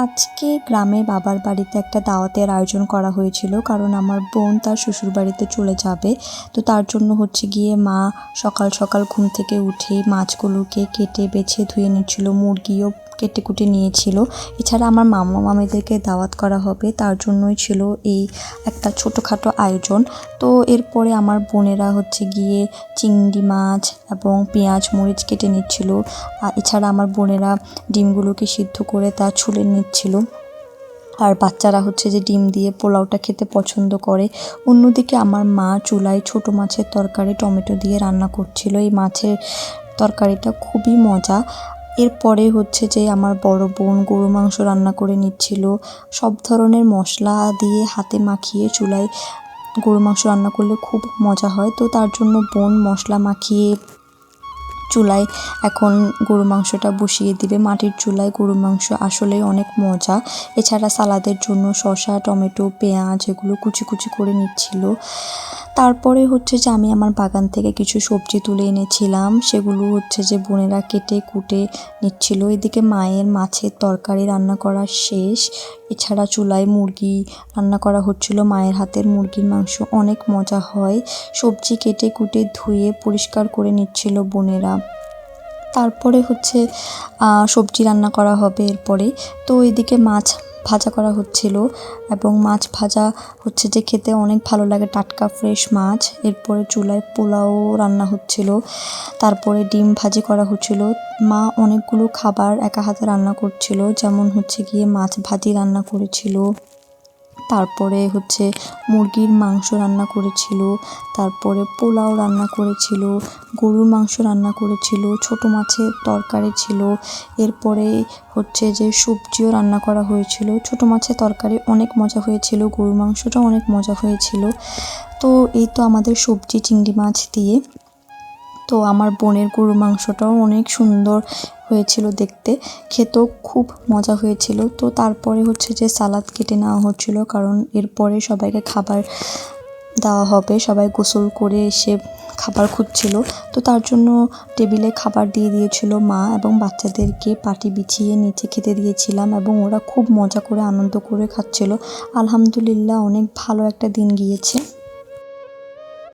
আজকে গ্রামে বাবার বাড়িতে একটা দাওয়াতের আয়োজন করা হয়েছিল, কারণ আমার বোন তার শ্বশুর বাড়িতে চলে যাবে। তো তার জন্য গিয়ে মা সকাল সকাল ঘুম থেকে উঠে মাছগুলোকে কেটে বেছে ধুয়ে নিচ্ছিল, মুরগিও কেটে কুটে নিয়েছিল। এছাড়া আমার মামা মামিদেরকে দাওয়াত করা হবে, তার জন্যই ছিল এই একটা ছোটোখাটো আয়োজন। তো এরপরে আমার বোনেরা গিয়ে চিংড়ি মাছ এবং পেঁয়াজ মরিচ কেটে নিচ্ছিল। এছাড়া আমার বোনেরা ডিমগুলোকে সিদ্ধ করে তা ছুলে নিচ্ছিল। আর বাচ্চারা যে ডিম দিয়ে পোলাওটা খেতে পছন্দ করে। অন্যদিকে আমার মা চুলায় ছোট মাছের তরকারি টমেটো দিয়ে রান্না করছিল। এই মাছের তরকারিটা খুবই মজা। এরপরে যে আমার বড় বোন গরু মাংস রান্না করে নিচ্ছিল। সব ধরনের মশলা দিয়ে হাতে মাখিয়ে চুলায় গরু মাংস রান্না করলে খুব মজা হয়। তো তার জন্য বোন মশলা মাখিয়ে চুলায় এখন গরু মাংসটা বসিয়ে দিবে। মাটির চুলায় গরু মাংস আসলেই অনেক মজা। এছাড়া সালাদের জন্য শসা টমেটো পেঁয়াজ এগুলো কুচি কুচি করে নিচ্ছিল। তারপরে যে আমি আমার বাগান থেকে কিছু সবজি তুলে এনেছিলাম, সেগুলো যে বোনেরা কেটে কুটে নিচ্ছিল। এদিকে মায়ের মাছের তরকারি রান্না করা শেষ। এছাড়া চুলায় মুরগি রান্না করা হচ্ছিল। মায়ের হাতের মুরগির মাংস অনেক মজা হয়। সবজি কেটে কুটে ধুয়ে পরিষ্কার করে নিচ্ছিল বোনেরা। তারপরে সবজি রান্না করা হবে এরপরে। তো এদিকে মাছ ভাজা করা হচ্ছিল, এবং মাছ ভাজা যে খেতে অনেক ভালো লাগে, টাটকা ফ্রেশ মাছ। এরপরে চুলায় পোলাও রান্না হচ্ছিল, তারপরে ডিম ভাজি করা হচ্ছিল। মা অনেকগুলো খাবার একা হাতে রান্না করছিল, যেমন গিয়ে মাছ ভাজি রান্না করেছিল, তারপরে মুরগির মাংস রান্না করেছিল, তারপরে পোলাও রান্না করেছিল, গরুর মাংস রান্না করেছিল, ছোট মাছের তরকারি ছিল। এরপরে যে সবজিও রান্না করা হয়েছিল। ছোট মাছের তরকারি অনেক মজা হয়েছিল, গরুর মাংসটাও অনেক মজা হয়েছিল। তো এই তো আমাদের সবজি চিংড়ি মাছ দিয়ে। তো আমার বোনের গরুর মাংসটাও অনেক সুন্দর হয়েছিল দেখতে, খেতেও খুব মজা হয়েছিল। তো তারপরে যে সালাদ কেটে নেওয়া হচ্ছিল, কারণ এরপরে সবাইকে খাবার দেওয়া হবে। সবাই গোসল করে এসে খাবার খুঁজছিল। তো তার জন্য টেবিলে খাবার দিয়ে দিয়েছিল মা, এবং বাচ্চাদেরকে পাটি বিছিয়ে নিচে খেতে দিয়েছিলাম, এবং ওরা খুব মজা করে আনন্দ করে খাচ্ছিল। আলহামদুলিল্লাহ অনেক ভালো একটা দিন গিয়েছে।